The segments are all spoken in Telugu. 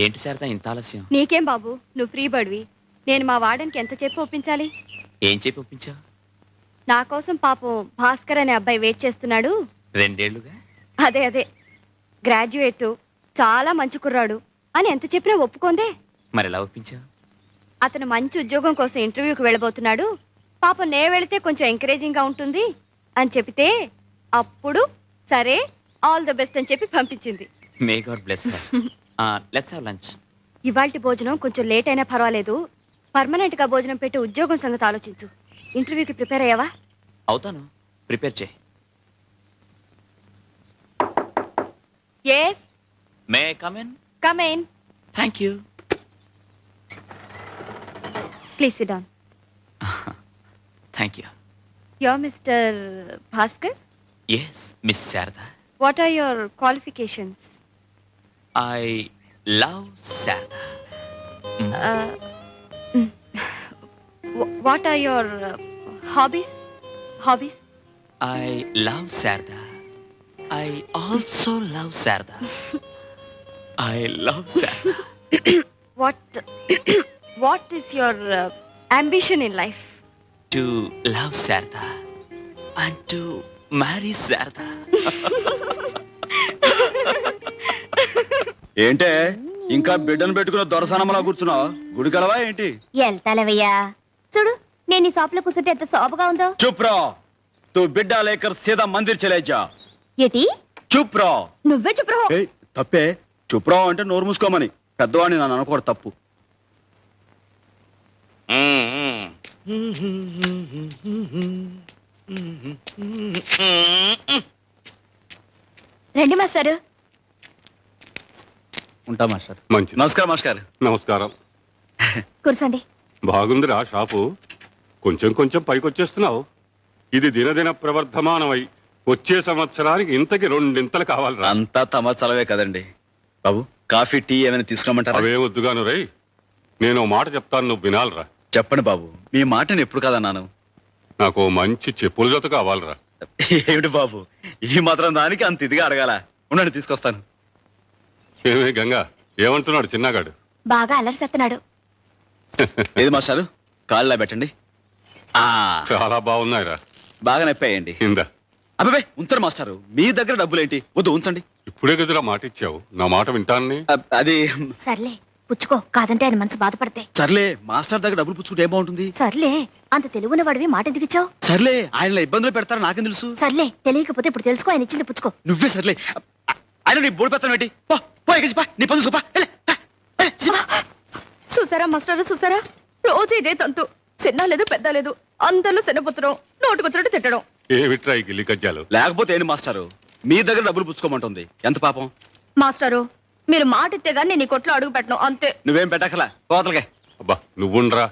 ఏంటి శారదా ఇంత ఆలస్యం? నీకేం బాబు, నువ్వు ఫ్రీ బడివి. నేను మా వార్డెన్‌కి ఎంత చెప్పి ఒప్పించాలి? ఏం చెప్పి ఒప్పించావు? నా కోసం పాపం భాస్కర్ అనే అబ్బాయి వెయిట్ చేస్తున్నాడు. 2 ఏళ్లుగా? అదే గ్రాడ్యుయేట్, చాలా మంచి కుర్రాడు అని ఎంత చెప్పినా ఒప్పుకోందే. మరెలా ఒప్పించావు? అతను మంచి ఉద్యోగం కోసం ఇంటర్వ్యూకి వెళ్ళబోతున్నాడు. పాపం నే వెళితే కొంచెం ఎంకరేజింగ్‌గా ఉంటుంది అని చెప్తే అప్పుడు సరే ఆల్ ది బెస్ట్ అని చెప్పి పంపించింది. May God bless her. Let's have lunch. ఇవాల్టి భోజనం కొంచెం లేట్ అయినా పర్వాలేదు. పర్మనెంట్ గా భోజనం పెట్టి ఉద్యోగం సంగతి ఆలోచించు. ఇంటర్వ్యూకి ప్రిపేర్ అయ్యావా? అవుతాను. ప్రిపేర్ చేయి. yes may I come in? come in thank you. please sit down. Thank you. you're Mr. Bhaskar. Yes miss Sharada. what are your qualifications? I love Sharada. uh, mm, what are your hobbies? I love Sharada. I also love Sharada. I love Sharada. what is your ambition in life? To love Sharada and to marry Sharada. ఏంటే ఇంకా బిడ్డను పెట్టుకున్న దొరసనమలా కూర్చున్నావు? గుడికెళ్ళవా ఏంటి? వెళ్తాలేవయ్యా. చూడు, నేను ఈ షాప్ లో కూర్చుంటే ఎంత శోభగా ఉందో. చుప్ రా. తూ బిడ్డ లేకర్ సీదా మందిర్ చలే జా. ఏటి? చుప్ రా. నువ్వే చుప్ రహో. ఏయ్, తప్పే. చుప్ రా అంటే నోరు మూసుకోమని. పెద్దవాడిని నన్ను అనుకోవడం తప్పు. రండి మాస్టారు. ఉంటా మాస్టర్. మంచి నమస్కారం మాస్టర్. నమస్కారం. కూర్చోండి. బాగుందిరా షాపు. కొంచెం కొంచెం పైకొచ్చేస్తున్నావు. ఇది దినదిన ప్రవర్ధమానమై వచ్చే సంవత్సరానికి ఇంతకి 2 ఇంతలు కావాలిరా. అంతా తమ చలవే కదండి. బాబు, కాఫీ టీ ఏమైనా తీసుకురమ్మంటారా? అవే వద్దుగాను రై. నేను ఓ మాట చెప్తాను, నువ్వు వినాలిరా. చెప్పండి బాబు. మీ మాటని ఎప్పుడు కాదన్నాను. నాకు ఓ మంచి చెప్పుల జత కావాలిరా. ఏమిటి బాబు, ఈ మాత్రం దానికి అంత ఇదిగా అడగాల? ఉండండి, తీసుకొస్తాను. ఏమే గంగా, ఏమంటున్నాడు చిన్నగాడు? బాగా అలరిసేస్తున్నాడు. ఏది మాస్టారు, కాళ్ళ పెట్టండి. ఆ చాలా బాగున్నాయిరా. బాగా నొప్పాయండి. ఇందా. అబ్బాయి ఉంచండి మాస్టారు. మీ దగ్గర డబ్బులేంటి? వద్దు, ఉంచండి. ఇప్పుడే కదరా మాట ఇచ్చావు, నా మాట వింటాన్ని. అది సర్లే, పుచ్చుకో. కాదంటే ఆయన మనసు బాధపడతాయి. సర్లే, మాస్టర్ దగ్గర డబ్బులు పుచ్చుకుంటే ఏం బాగుంటుంది? సర్లే, అంత తెలుగున్న వాడివి మాట ఎందుకు ఇచ్చావు? సర్లే, ఆయన ఇబ్బందులు పెడతారని నాకేం తెలుసు? సర్లే, తెలియకపోతే ఇప్పుడు తెలుసుకో. ఆయన ఇచ్చింది పుచ్చుకో. నువ్వే సర్లే. ఆయన నీ బోడి పెడతాను ఏంటి? పో, పో, ఎగిసి పో, నీ పని చూసుకో, పో. వెళ్ళు, పో, వెళ్ళు, పో. చూసారా మాస్టర్, చూసారా? రోజు ఇదే తంతు. చిన్న లేదు పెద్ద లేదు, అందరిలో శనపుచ్చడం, నోటుకొచ్చినట్టు తిట్టడం. ఏమిట్రా ఈ గిల్లి కజ్జాలు? లేకపోతే ఏంటి మాస్టారు, మీ దగ్గర డబ్బులు పుచ్చుకోమంటుంది. ఎంత పాపం. మాస్టారు, మీరు మాట ఇస్తే గానీ నేను ఈ కొట్లో అడుగు పెట్టను, అంతే. నువ్వేం పెట్టకలా, పోతలకే. అబ్బా నువ్వుండ్రా,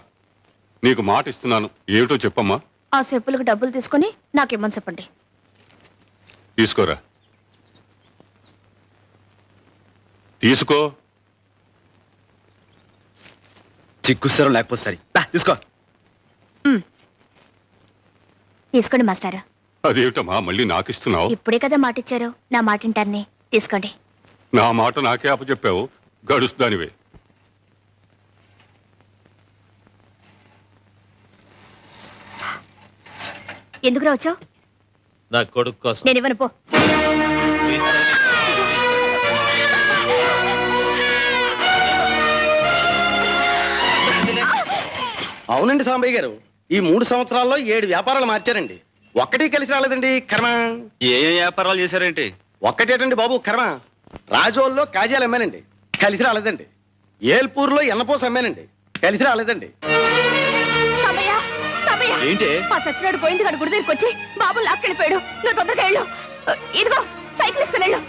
నీకు మాట ఇస్తున్నాను. ఏమిటో చెప్పమ్మా. ఆ చెప్పులకు డబ్బులు తీసుకుని నాకేమని చెప్పండి. తీసుకోరా. తీసుకో. చిక్కుస్తారం లేకపోతే సరే. తీసుకో. తీసుకోండి మాస్టారు. అదేమిటమ్మా మళ్ళీ నాకు ఇస్తున్నావు? ఇప్పుడే కదా మాట ఇచ్చారు, నా మాట వింటాన్ని. తీసుకోండి. నా మాట నాకే అప్పచెప్పావు, గడుస్తానివే. ఎందుకు రావచ్చావు? నా కొడుకు కోసం. నేను ఇవ్వను, పో. అవునండి సాంబయ్య గారు, ఈ 3 సంవత్సరాల్లో 7 వ్యాపారాలు మార్చారండి. ఒక్కటి కలిసి రాలేదండి కర్మ. ఏ వ్యాపారాలు చేశారేంటి? ఒక్కటేటండి బాబు కర్మ. రాజోల్లో కాజాలు అమ్మానండి, కలిసి రాలేదండి. ఏల్పూర్లో ఎన్నపోస అమ్మానండి, కలిసి రాలేదండి. సమయ్య, సమయ్య. ఏంటి? మా సచ్చినాడు పోయింది కానీ గుడి దగ్గరికి వచ్చి బాబు లాక్కెళ్ళిపోయాడు. నువ్వు తొందరగా వెళ్ళు. ఇదిగో సైకిల్ వేసుకుని వెళ్ళు.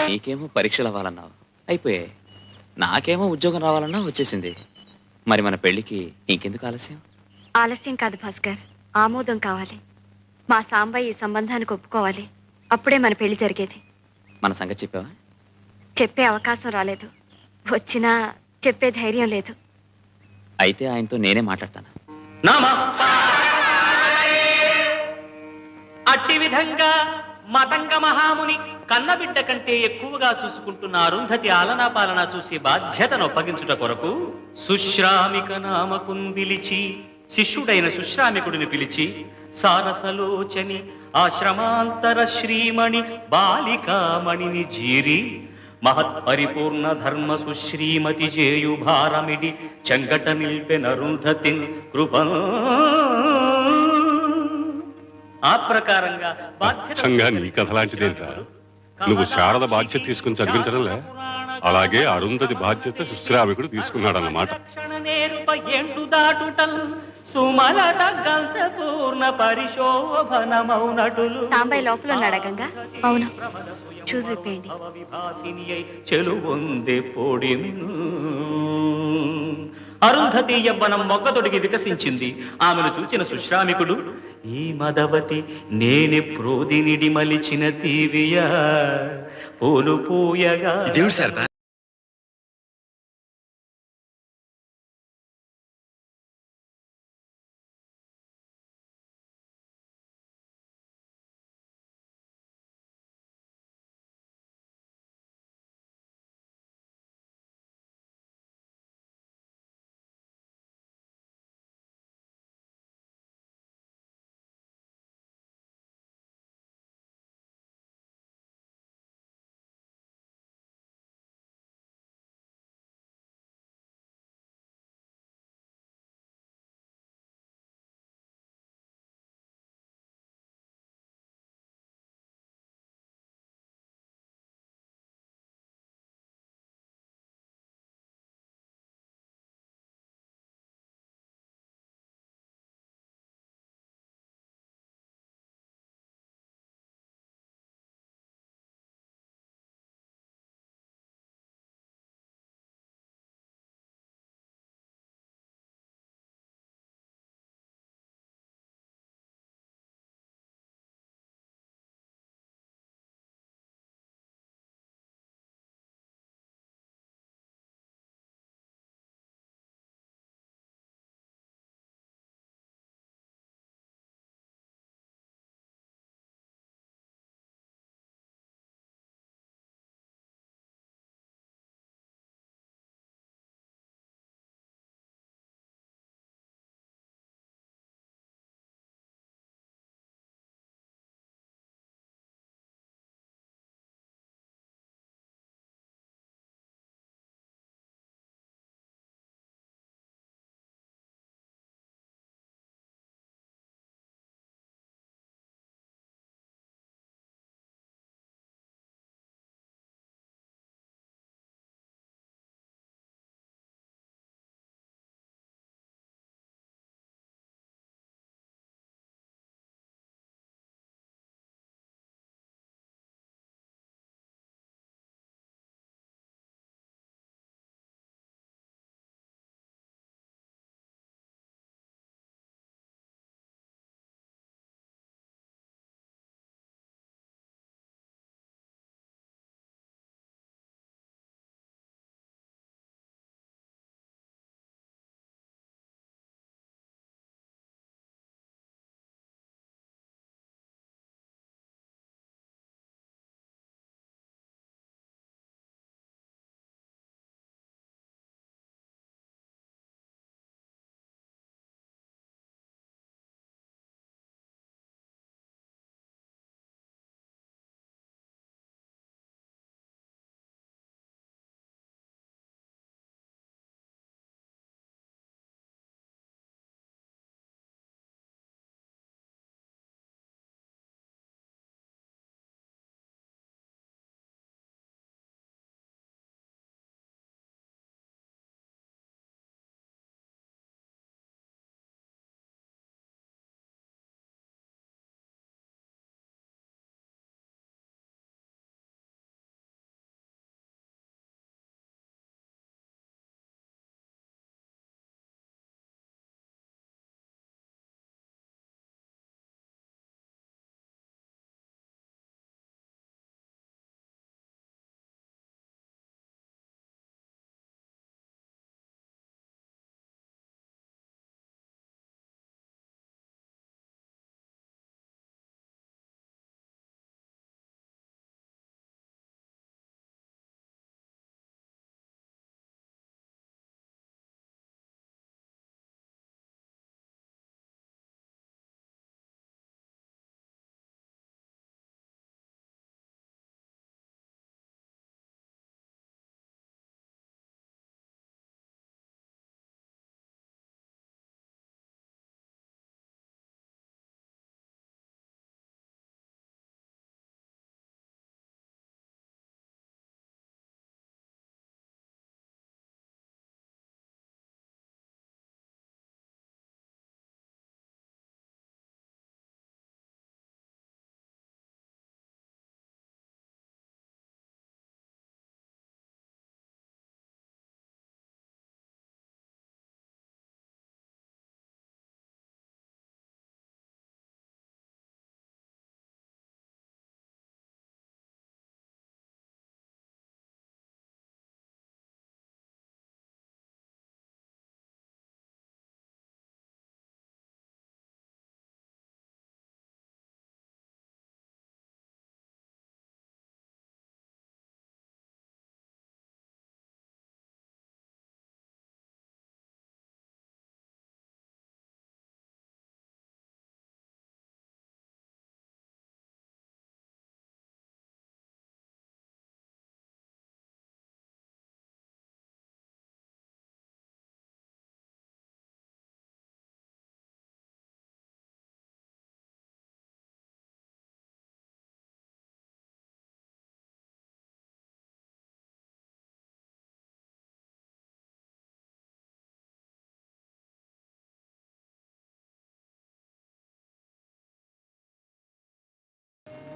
నీకేమో పరీక్షలు అవ్వాలన్నావు, అయిపోయాయి. నాకేమో ఉద్యోగం రావాలన్నా వచ్చేసింది. మరి మన పెళ్లికి ఇంకెందుకు ఆలస్యం? ఆలస్యం కాదు భాస్కర్, ఆమోదం కావాలి. మా సాంబయ్య ఈ సంబంధానికి ఒప్పుకోవాలి. అప్పుడే మన పెళ్లి జరిగేది. మన సంగతి చెప్పావా? చెప్పే అవకాశం రాలేదు. వచ్చినా చెప్పే ధైర్యం లేదు. అయితే ఆయనతో నేనే మాట్లాడతాను. అట్టి విధంగా మతంగ మహాముని కన్నబిడ్డ కంటే ఎక్కువగా చూసుకుంటున్న అరుంధతి ఆలనా పాలన చూసి బాధ్యతను అప్పగించుట కొరకు సుశ్రామిక నామకుందిలిచి శిష్యుడైన సుశ్రామికుడిని పిలిచి సారసలోచని ఆశ్రమాంతర శ్రీమణి బాలికామణిని జీరి మహత్పరిపూర్ణ ధర్మ సుశ్రీమతి జేయు భారమిడి చెంగట నిల్పెనరుంధతిన్ కృప. ఆ ప్రకారంగా అచ్చంగా నీ కథ లాంటిదేంట్రా? నువ్వు శారద బాధ్యత తీసుకుని చదివించడంలే, అలాగే అరుంధతి బాధ్యత సుశ్రామికుడు తీసుకున్నాడన్నమాట. సాంబయ్య లోపల ఉన్నాడా గంగా? అవును, చూసి విప్పేయండి. అరుంధతి యవ్వనం మొగ్గతొడిగి వికసించింది. ఆమెను చూచిన సుశ్రామికుడు, ఈ మదవతి నేనే ప్రోదినిడి మలిచిన తీవియా పూలు పూయగా. దేవుడు శారదా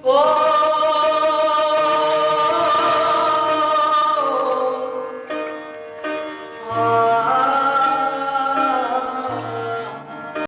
ఓ